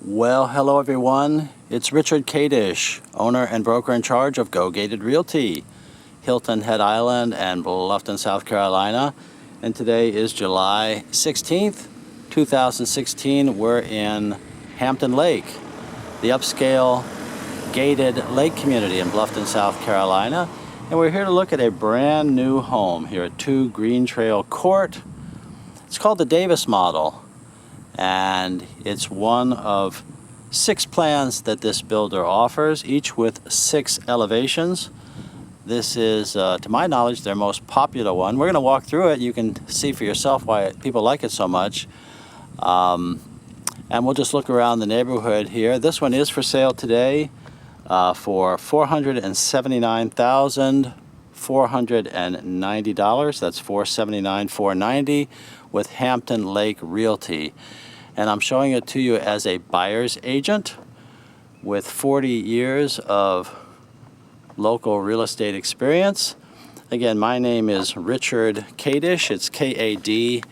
Well, hello everyone. It's Richard Kadish, owner and broker in charge of Go Gated Realty, Hilton Head Island and Bluffton, South Carolina. And today is July 16th, 2016. We're in Hampton Lake, the upscale gated lake community in Bluffton, South Carolina. And we're here to look at a brand new home here at 2 Green Trail Court. It's called the Davis model. And it's one of 6 plans that this builder offers, each with 6 elevations. This is, to my knowledge, their most popular one. We're going to walk through it. You can see for yourself why people like it so much. And we'll just look around the neighborhood here. This one is for sale today for $479,490. That's $479,490 with Hampton Lake Realty. And I'm showing it to you as a buyer's agent with 40 years of local real estate experience. Again, my name is Richard Kadish. It's Kadesch.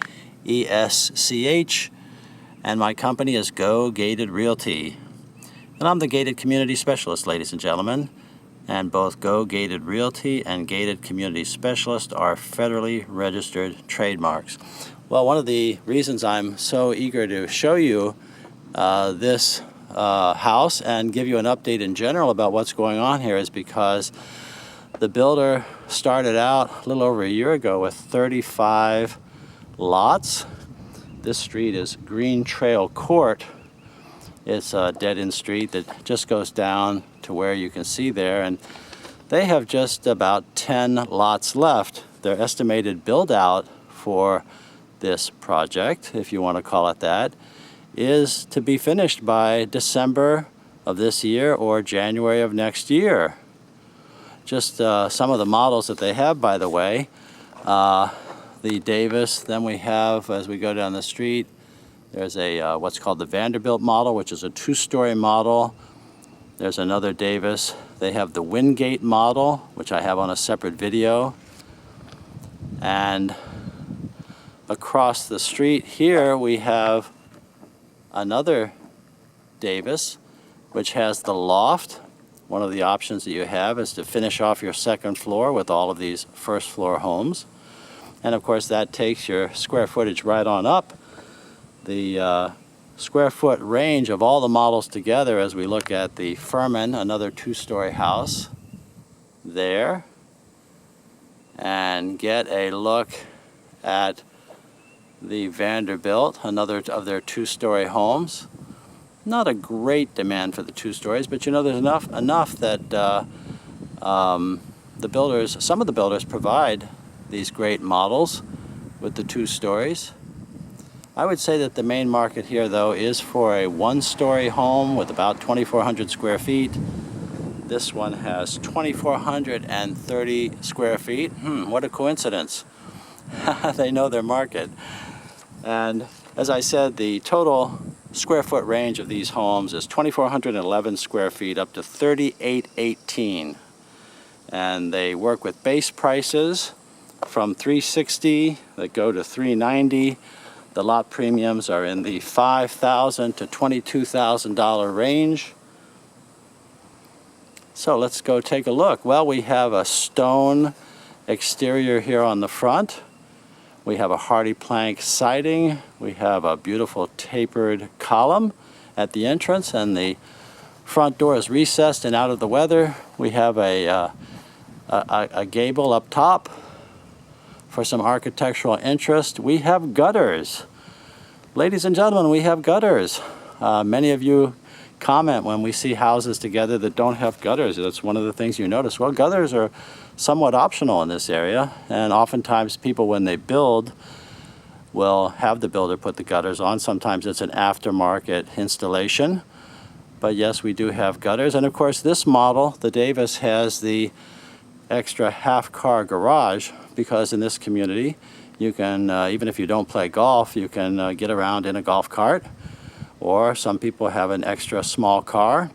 And my company is Go Gated Realty. And I'm the gated community specialist, ladies and gentlemen. And both Go Gated Realty and Gated Community Specialist are federally registered trademarks. Well, one of the reasons I'm so eager to show you this house and give you an update in general about what's going on here is because the builder started out a little over a year ago with 35 lots. This street is Green Trail Court. It's a dead-end street that just goes down to where you can see there, and they have just about 10 lots left. Their estimated build-out for this project, if you want to call it that, is to be finished by December of this year or January of next year. Just some of the models that they have, by the way. The Davis, then we have, as we go down the street, there's a what's called the Vanderbilt model, which is a 2-story model. There's another Davis. They have the Wingate model, which I have on a separate video. And across the street here we have another Davis, which has the loft. One of the options that you have is to finish off your second floor with all of these first floor homes. And of course that takes your square footage right on up. The square foot range of all the models together, as we look at the Furman, another 2-story house there, and get a look at the Vanderbilt, another of their 2-story homes. Not a great demand for the 2 stories, but you know, there's enough that some of the builders provide these great models with the 2 stories. I would say that the main market here, though, is for a 1-story home with about 2,400 square feet. This one has 2,430 square feet. What a coincidence. They know their market. And as I said, the total square foot range of these homes is 2,411 square feet up to 3,818. And they work with base prices from $360 that go to $390. The lot premiums are in the $5,000 to $22,000 range. So let's go take a look. Well, we have a stone exterior here on the front. We have a hardy plank siding. We have a beautiful tapered column at the entrance, and the front door is recessed and out of the weather. We have a gable up top for some architectural interest. We have gutters. Ladies and gentlemen, we have gutters. Many of you comment when we see houses together that don't have gutters. That's one of the things you notice. Well, gutters are somewhat optional in this area, and oftentimes people, when they build, will have the builder put the gutters on. Sometimes it's an aftermarket installation, but yes, we do have gutters. And of course, this model, the Davis, has the extra half-car garage, because in this community you can, even if you don't play golf, you can get around in a golf cart, or some people have an extra small car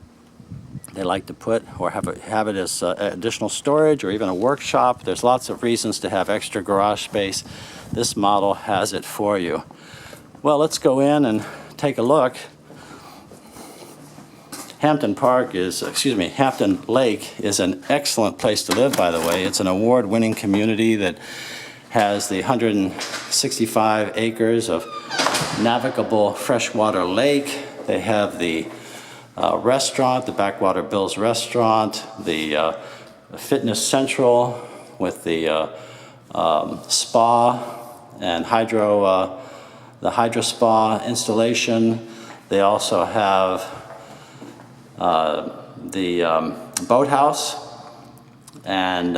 they like to put or have it as additional storage or even a workshop. There's lots of reasons to have extra garage space. This model has it for you. Well, let's go in and take a look. Hampton Lake is an excellent place to live, by the way. It's an award-winning community that has the 165 acres of navigable freshwater lake. They have the restaurant, the Backwater Bill's restaurant, the fitness central with the spa and the hydro spa installation. They also have the boathouse, and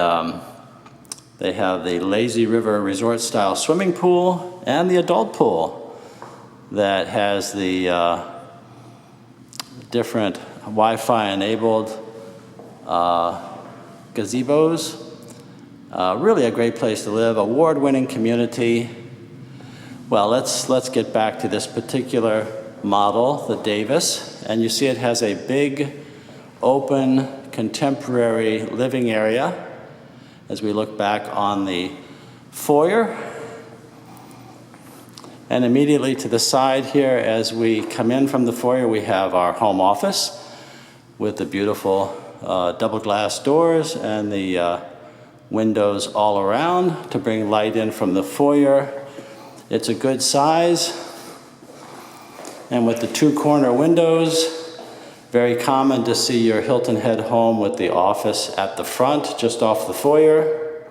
they have the Lazy River Resort style swimming pool and the adult pool that has the different Wi-Fi enabled gazebos. Really a great place to live, award-winning community. Well, let's get back to this particular model, the Davis, and you see it has a big, open, contemporary living area. As we look back on the foyer, and immediately to the side here, as we come in from the foyer, we have our home office with the beautiful double glass doors and the windows all around to bring light in from the foyer. It's a good size, and with the two corner windows, very common to see your Hilton Head home with the office at the front, just off the foyer.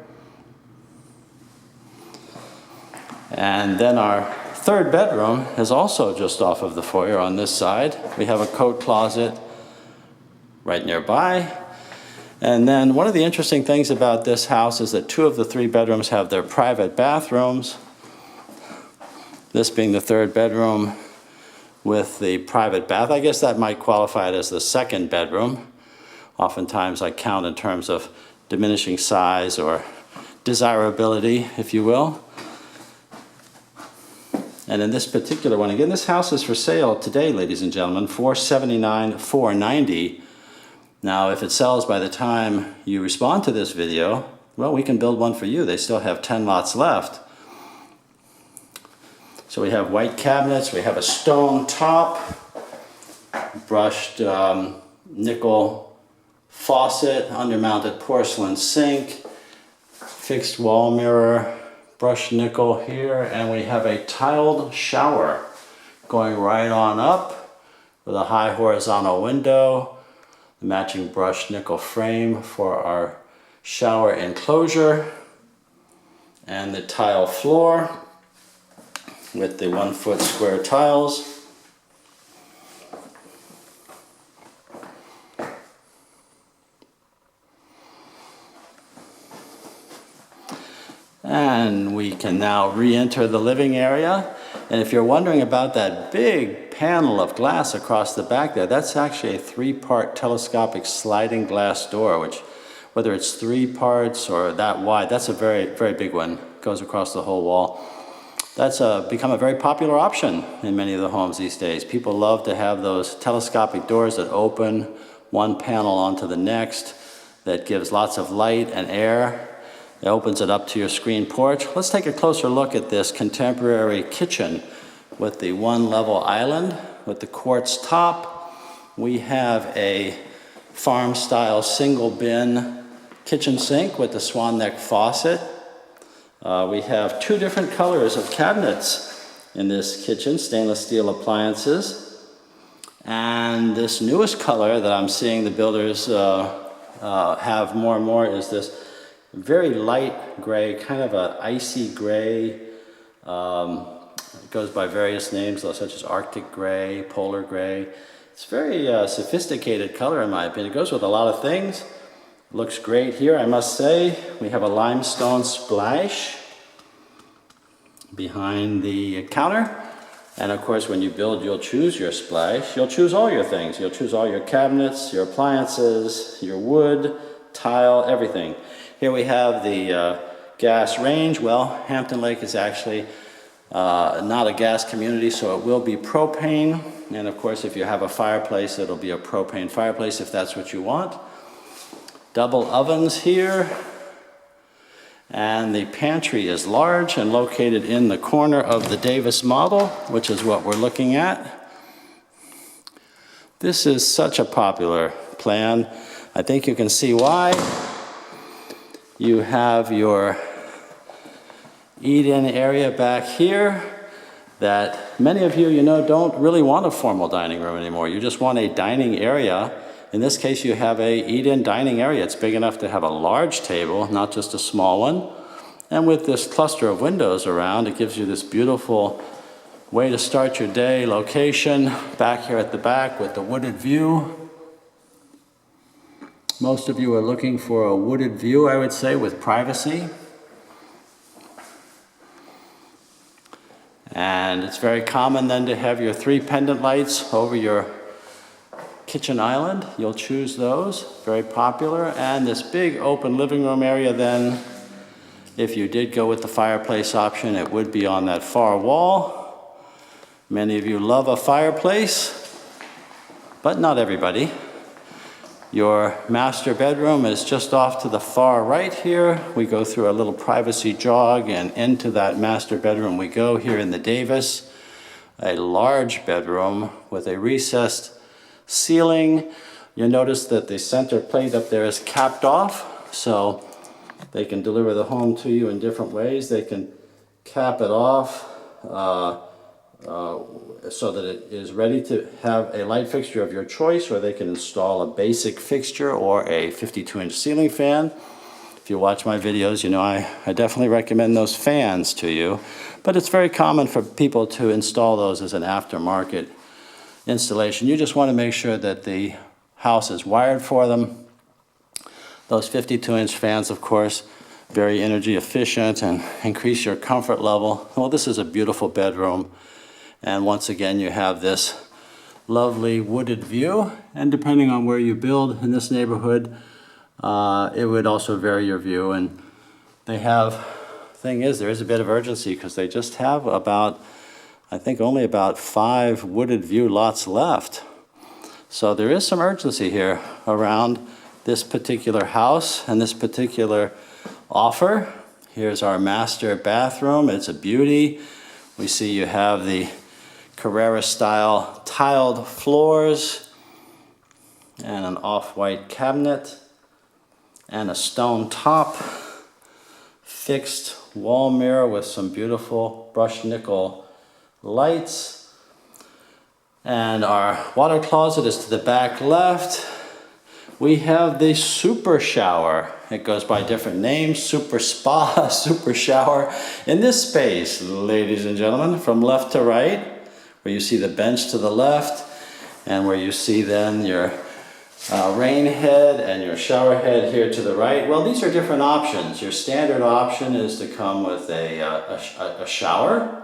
And then our third bedroom is also just off of the foyer on this side. We have a coat closet right nearby. And then one of the interesting things about this house is that two of the three bedrooms have their private bathrooms. This being the third bedroom with the private bath. I guess that might qualify it as the second bedroom. Oftentimes I count in terms of diminishing size or desirability, if you will. And in this particular one, again, this house is for sale today, ladies and gentlemen, $479,000, $490,000. Now, if it sells by the time you respond to this video, well, we can build one for you. They still have 10 lots left. So we have white cabinets, we have a stone top, brushed nickel faucet, undermounted porcelain sink, fixed wall mirror, brushed nickel here, and we have a tiled shower going right on up with a high horizontal window, the matching brushed nickel frame for our shower enclosure, and the tile floor with the 1 foot square tiles. And we can now re-enter the living area. And if you're wondering about that big panel of glass across the back there, that's actually a 3-part telescopic sliding glass door, which, whether it's 3 parts or that wide, that's a very, very big one. Goes across the whole wall. That's become a very popular option in many of the homes these days. People love to have those telescopic doors that open one panel onto the next, that gives lots of light and air. It opens it up to your screen porch. Let's take a closer look at this contemporary kitchen with the 1-level island with the quartz top. We have a farm-style single bin kitchen sink with the swan neck faucet. We have 2 different colors of cabinets in this kitchen, stainless steel appliances. And this newest color that I'm seeing the builders have more and more is this very light gray, kind of an icy gray. It goes by various names such as Arctic gray, polar gray. It's a very sophisticated color in my opinion. It goes with a lot of things. Looks great here, I must say. We have a limestone splash behind the counter. And of course, when you build, you'll choose your splash. You'll choose all your things. You'll choose all your cabinets, your appliances, your wood, tile, everything. Here we have the gas range. Well, Hampton Lake is actually not a gas community, so it will be propane. And of course, if you have a fireplace, it'll be a propane fireplace if that's what you want. Double ovens here. And the pantry is large and located in the corner of the Davis model, which is what we're looking at. This is such a popular plan. I think you can see why. You have your eat-in area back here that many of you, don't really want a formal dining room anymore. You just want a dining area. In this case, you have a eat-in dining area. It's big enough to have a large table, not just a small one. And with this cluster of windows around, it gives you this beautiful way to start your day location back here at the back with the wooded view. Most of you are looking for a wooded view, I would say, with privacy. And it's very common then to have your 3 pendant lights over your kitchen island. You'll choose those, very popular. And this big open living room area then, if you did go with the fireplace option, it would be on that far wall. Many of you love a fireplace, but not everybody. Your master bedroom is just off to the far right here. We go through a little privacy jog, and into that master bedroom we go here in the Davis. A large bedroom with a recessed ceiling. You'll notice that the center plate up there is capped off, so they can deliver the home to you in different ways. They can cap it off so that it is ready to have a light fixture of your choice, or they can install a basic fixture or a 52-inch ceiling fan. If you watch my videos, I definitely recommend those fans to you. But it's very common for people to install those as an aftermarket installation. You just want to make sure that the house is wired for them. Those 52-inch fans, of course, very energy efficient and increase your comfort level. Well, this is a beautiful bedroom. And once again, you have this lovely wooded view. And depending on where you build in this neighborhood, it would also vary your view. And they have, thing is, there is a bit of urgency because they just have only about 5 wooded view lots left. So there is some urgency here around this particular house and this particular offer. Here's our master bathroom. It's a beauty. We see you have the Carrera-style tiled floors and an off-white cabinet and a stone top, fixed wall mirror with some beautiful brushed nickel lights. And our water closet is to the back left. We have the super shower. It goes by different names, super spa, super shower. In this space, ladies and gentlemen, from left to right, where you see the bench to the left, and where you see then your rain head and your shower head here to the right. Well, these are different options. Your standard option is to come with a shower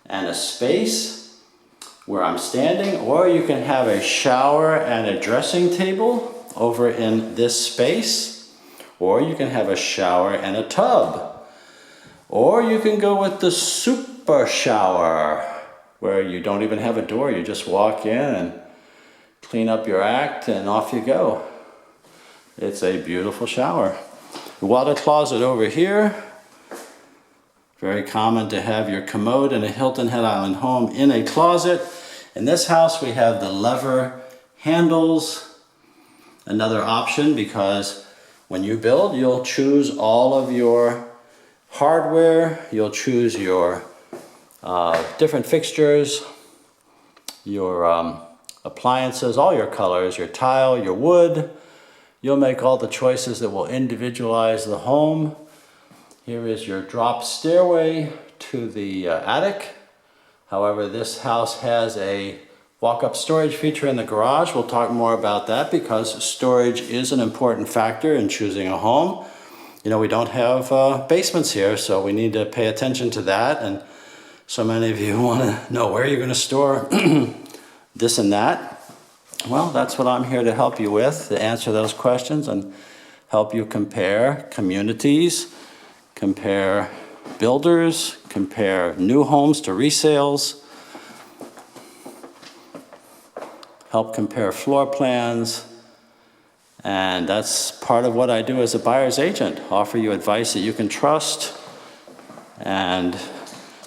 and a space where I'm standing, or you can have a shower and a dressing table over in this space, or you can have a shower and a tub, or you can go with the super shower where you don't even have a door. You just walk in and clean up your act and off you go. It's a beautiful shower. The water closet over here. Very common to have your commode in a Hilton Head Island home in a closet. In this house we have the lever handles. Another option, because when you build, you'll choose all of your hardware. You'll choose your different fixtures, your appliances, all your colors, your tile, your wood. You'll make all the choices that will individualize the home. Here is your drop stairway to the attic. However, this house has a walk-up storage feature in the garage. We'll talk more about that because storage is an important factor in choosing a home. We don't have basements here, so we need to pay attention to that. And so many of you want to know where you're going to store this and that. Well, that's what I'm here to help you with, to answer those questions and help you compare communities, compare builders, compare new homes to resales, help compare floor plans. And that's part of what I do as a buyer's agent, offer you advice that you can trust. And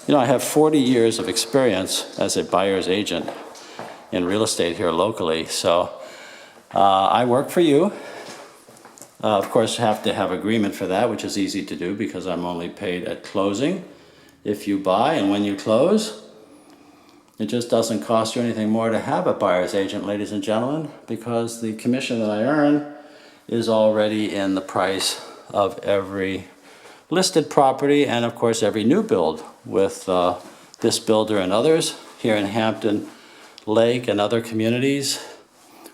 I have 40 years of experience as a buyer's agent in real estate here locally. So I work for you. Of course, have to have agreement for that, which is easy to do because I'm only paid at closing if you buy and when you close. It just doesn't cost you anything more to have a buyer's agent, ladies and gentlemen, because the commission that I earn is already in the price of every listed property and, of course, every new build with this builder and others here in Hampton, Lake, and other communities.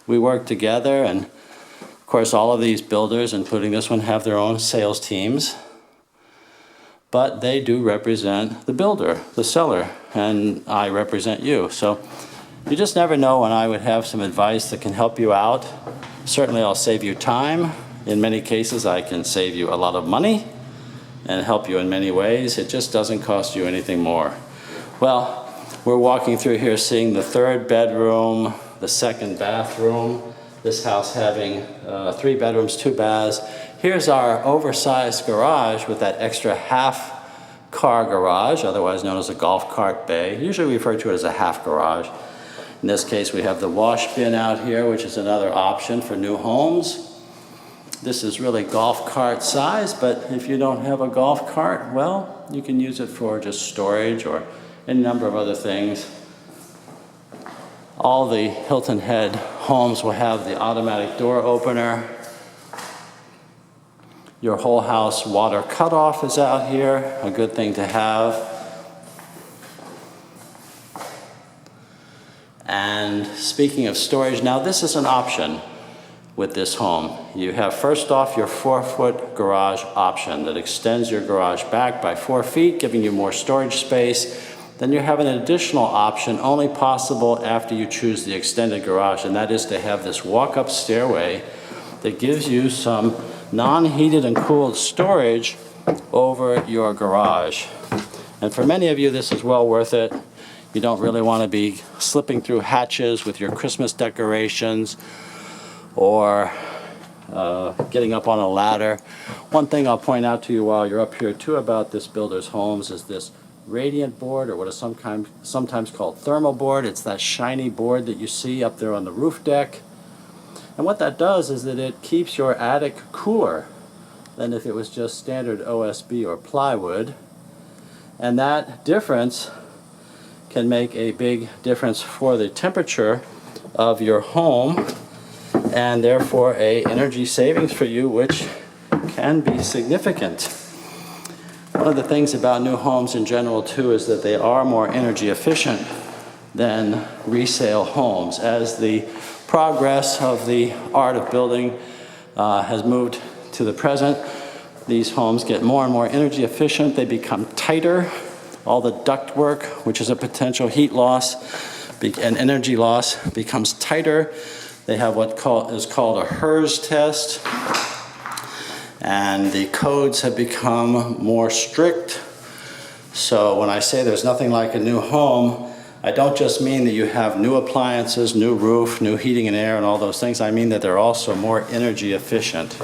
We work together, and of course, all of these builders, including this one, have their own sales teams. But they do represent the builder, the seller, and I represent you. So you just never know when I would have some advice that can help you out. Certainly I'll save you time. In many cases, I can save you a lot of money and help you in many ways. It just doesn't cost you anything more. Well, we're walking through here seeing the 3rd bedroom, the 2nd bathroom. This house having 3 bedrooms, 2 baths. Here's our oversized garage with that extra half-car garage, otherwise known as a golf cart bay. Usually we refer to it as a half garage. In this case, we have the wash bin out here, which is another option for new homes. This is really golf cart size, but if you don't have a golf cart, well, you can use it for just storage or any number of other things. All the Hilton Head homes will have the automatic door opener. Your whole house water cutoff is out here, a good thing to have. And speaking of storage, now this is an option with this home. You have first off your 4-foot garage option that extends your garage back by 4 feet, giving you more storage space. Then you have an additional option only possible after you choose the extended garage, and that is to have this walk-up stairway that gives you some non-heated and cooled storage over your garage. And for many of you, this is well worth it. You don't really want to be slipping through hatches with your Christmas decorations or getting up on a ladder. One thing I'll point out to you while you're up here too about this builder's homes is this radiant board, or what is sometimes called thermal board. It's that shiny board that you see up there on the roof deck. And what that does is that it keeps your attic cooler than if it was just standard OSB or plywood. And that difference can make a big difference for the temperature of your home, and therefore a energy savings for you, which can be significant. One of the things about new homes in general too is that they are more energy efficient than resale homes. As the progress of the art of building has moved to the present, these homes get more and more energy efficient. They become tighter. All the ductwork, which is a potential heat loss and energy loss, becomes tighter. They have what is called a HERS test. And the codes have become more strict. So when I say there's nothing like a new home, I don't just mean that you have new appliances, new roof, new heating and air and all those things. I mean that they're also more energy efficient.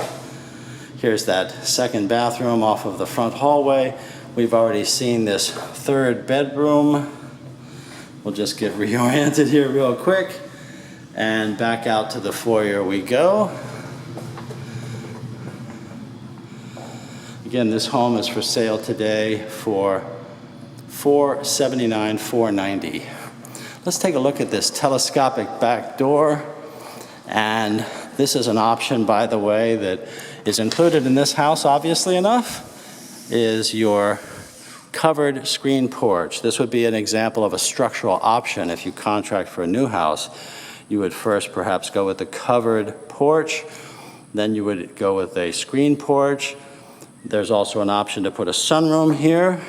Here's that 2nd bathroom off of the front hallway. We've already seen this 3rd bedroom. We'll just get reoriented here real quick. And back out to the foyer we go. Again, this home is for sale today for $479,000, $490,000. Let's take a look at this telescopic back door. And this is an option, by the way, that is included in this house, obviously enough, is your covered screen porch. This would be an example of a structural option if you contract for a new house. You would first perhaps go with the covered porch, then you would go with a screen porch. There's also an option to put a sunroom here.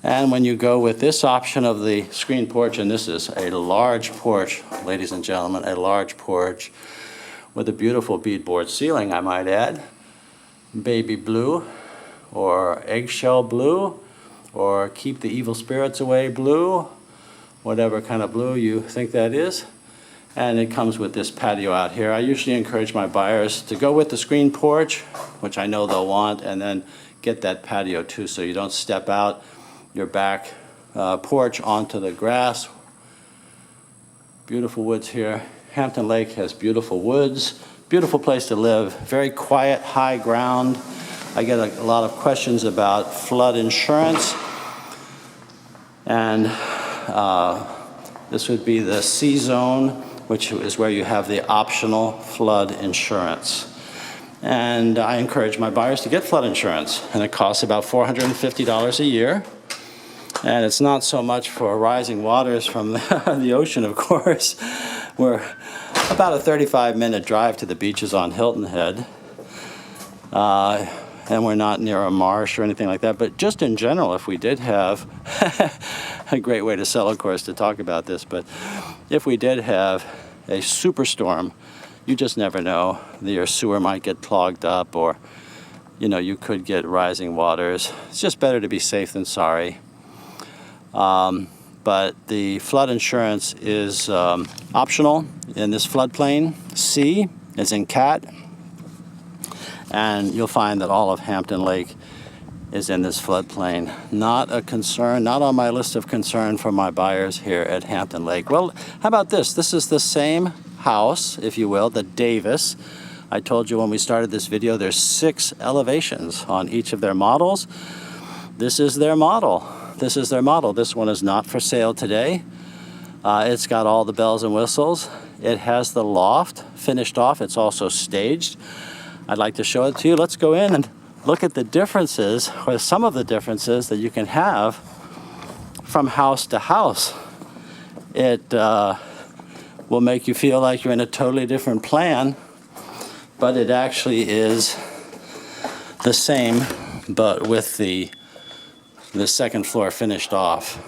And when you go with this option of the screen porch, and this is a large porch, ladies and gentlemen, a large porch with a beautiful beadboard ceiling, I might add, baby blue or eggshell blue or keep the evil spirits away blue, whatever kind of blue you think that is. And it comes with this patio out here. I usually encourage my buyers to go with the screen porch, which I know they'll want, and then get that patio too, so you don't step out your back porch onto the grass Beautiful woods here. Hampton Lake has beautiful woods, beautiful place to live, very quiet, high ground. I get a lot of questions about flood insurance. And this would be the C zone, which is where you have the optional flood insurance. And I encourage my buyers to get flood insurance, and it costs about $450 a year. And it's not so much for rising waters from the ocean, of course. We're about a 35-minute drive to the beaches on Hilton Head. And we're not near a marsh or anything like that. But just in general, if we did have, a great way to sell, of course, to talk about this, but if we did have a superstorm, you just never know. Your sewer might get clogged up, or, you could get rising waters. It's just better to be safe than sorry. But the flood insurance is optional in this floodplain. C is in cat. And you'll find that all of Hampton Lake is in this floodplain. Not a concern, not on my list of concern for my buyers here at Hampton Lake. Well, how about this? This is the same house, if you will, the Davis. I told you when we started this video, there's 6 elevations on each of their models. This is their model. This is their model. This one is not for sale today. It's got all the bells and whistles. It has the loft finished off. It's also staged. I'd like to show it to you. Let's go in and look at the differences, or some of the differences that you can have from house to house. It will make you feel like you're in a totally different plan, but it actually is the same, but with the second floor finished off.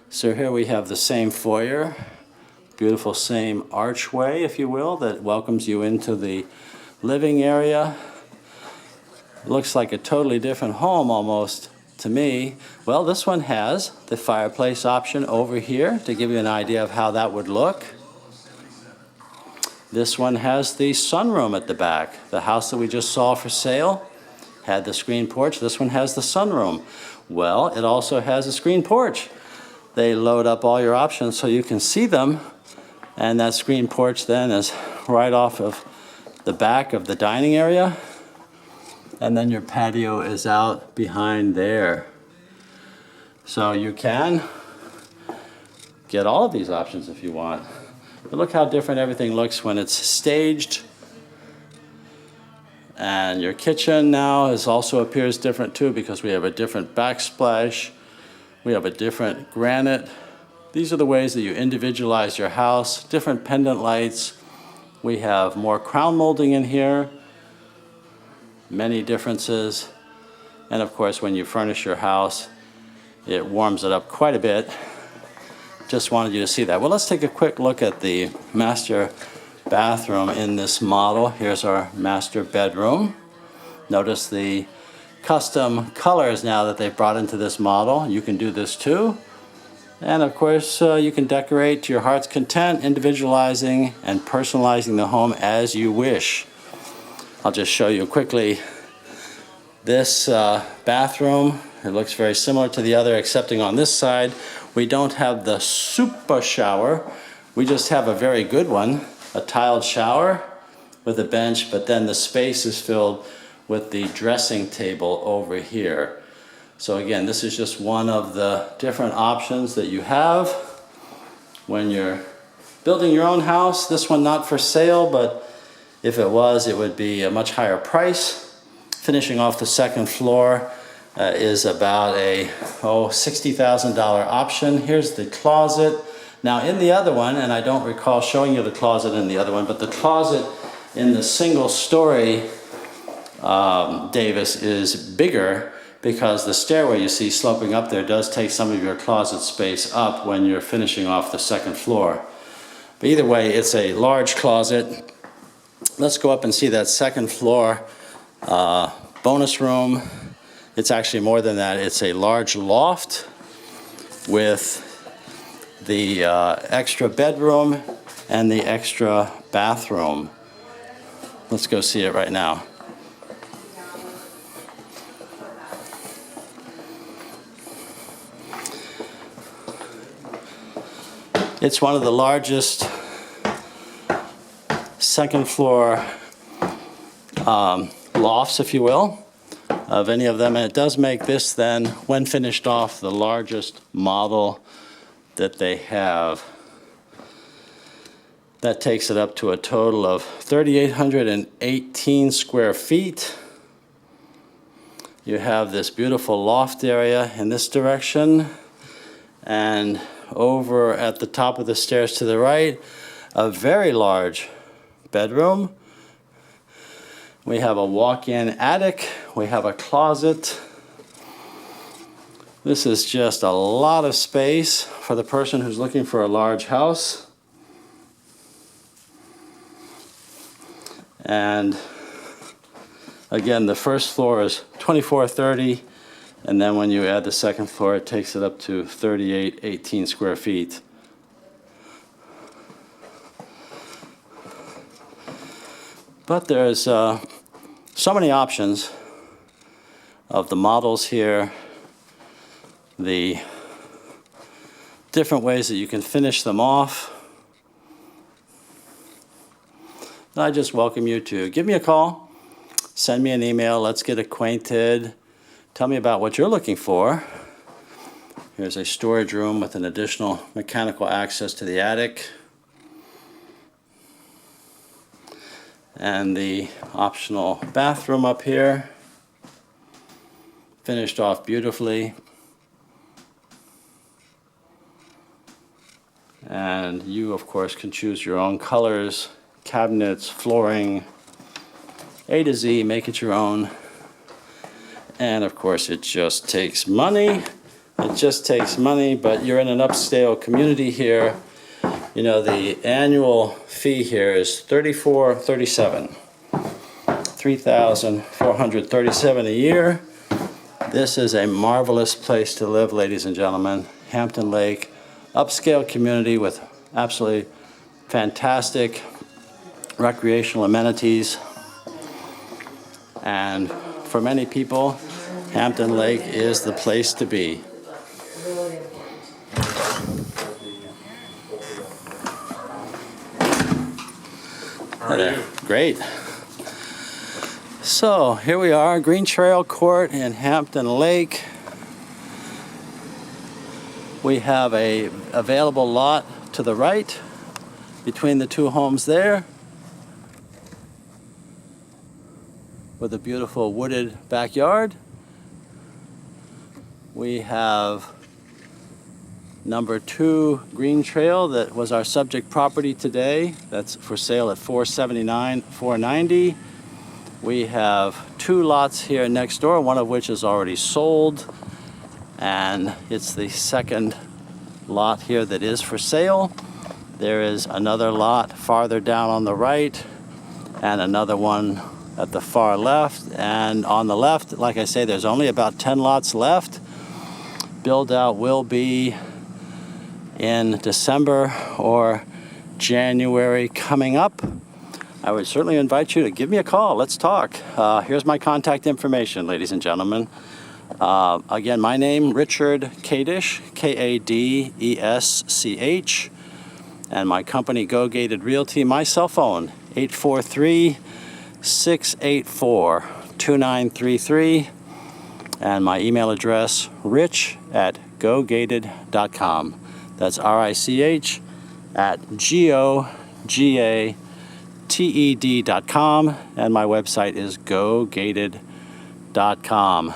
So here we have the same foyer, beautiful same archway, if you will, that welcomes you into the living area. Looks like a totally different home almost to me. Well, this one has the fireplace option over here to give you an idea of how that would look. This one has the sunroom at the back. The house that we just saw for sale had the screen porch. This one has the sunroom. Well, it also has a screen porch. They load up all your options so you can see them, and that screen porch then is right off of the back of the dining area, and then your patio is out behind there. So you can get all of these options if you want. But look how different everything looks when it's staged. And your kitchen now also appears different too, because we have a different backsplash. We have a different granite. These are the ways that you individualize your house. Different pendant lights. We have more crown molding in here, many differences. And of course, when you furnish your house, it warms it up quite a bit. Just wanted you to see that. Well, let's take a quick look at the master bathroom in this model. Here's our master bedroom. Notice the custom colors now that they've brought into this model. You can do this too. And of course, you can decorate to your heart's content, individualizing and personalizing the home as you wish. I'll just show you quickly this bathroom. It looks very similar to the other, excepting on this side, we don't have the super shower. We just have a very good one, a tiled shower with a bench, but then the space is filled with the dressing table over here. So again, this is just one of the different options that you have when you're building your own house. This one not for sale, but if it was, it would be a much higher price. Finishing off the second floor is about a $60,000 option. Here's the closet. Now in the other one, and I don't recall showing you the closet in the other one, but the closet in the single story Davis is bigger, because the stairway you see sloping up there does take some of your closet space up when you're finishing off the second floor. But either way, it's a large closet. Let's go up and see that second floor bonus room. It's actually more than that. It's a large loft with the extra bedroom and the extra bathroom. Let's go see it right now. It's one of the largest second floor lofts, if you will, of any of them. And it does make this then, when finished off, the largest model that they have. That takes it up to a total of 3,818 square feet. You have this beautiful loft area in this direction, and over at the top of the stairs to the right, a very large bedroom. We have a walk-in attic. We have a closet. This is just a lot of space for the person who's looking for a large house. And again, the first floor is 2430, and then when you add the second floor, it takes it up to 3,818 square feet. But there's so many options of the models here, the different ways that you can finish them off. I just welcome you to give me a call, send me an email, let's get acquainted. Tell me about what you're looking for. Here's a storage room with an additional mechanical access to the attic. And the optional bathroom up here. Finished off beautifully. And you, of course, can choose your own colors, cabinets, flooring, A to Z, make it your own. And of course, it just takes money. It just takes money, but you're in an upscale community here. You know, the annual fee here is $3,437 a year. This is a marvelous place to live, ladies and gentlemen. Hampton Lake, upscale community with absolutely fantastic recreational amenities. And for many people, Hampton Lake is the place to be. How are you? Great. So here we are, Green Trail Court in Hampton Lake. We have a available lot to the right between the two homes there, with a beautiful wooded backyard. We have number 2 Green Trail that was our subject property today. That's for sale at $479,490. We have 2 lots here next door, one of which is already sold, and it's the second lot here that is for sale. There is another lot farther down on the right and another one at the far left. And on the left, like I say, there's only about 10 lots left. Build out will be in December or January coming up. I would certainly invite you to give me a call. Let's talk. Here's my contact information, ladies and gentlemen. Again, my name, Richard Kadesh, Kadesch, and my company, Go Gated Realty. My cell phone, 843-684-2933, and my email address, rich@gogated.com. That's RICH at GOGATED.com, and my website is gogated.com.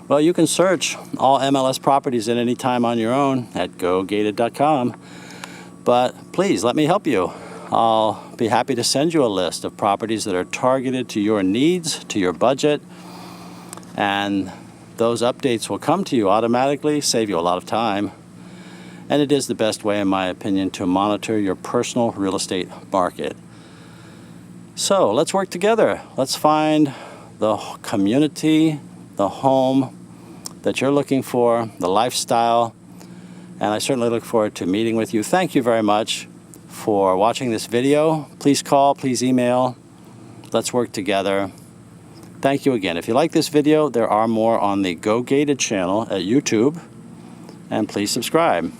Well, you can search all MLS properties at any time on your own at gogated.com, but please let me help you. I'll be happy to send you a list of properties that are targeted to your needs, to your budget, and those updates will come to you automatically, save you a lot of time. And it is the best way, in my opinion, to monitor your personal real estate market. So let's work together. Let's find the community, the home that you're looking for, the lifestyle, and I certainly look forward to meeting with you. Thank you very much for watching this video. Please call, please email. Let's work together. Thank you again. If you like this video, there are more on the Go Gated channel at YouTube, and please subscribe.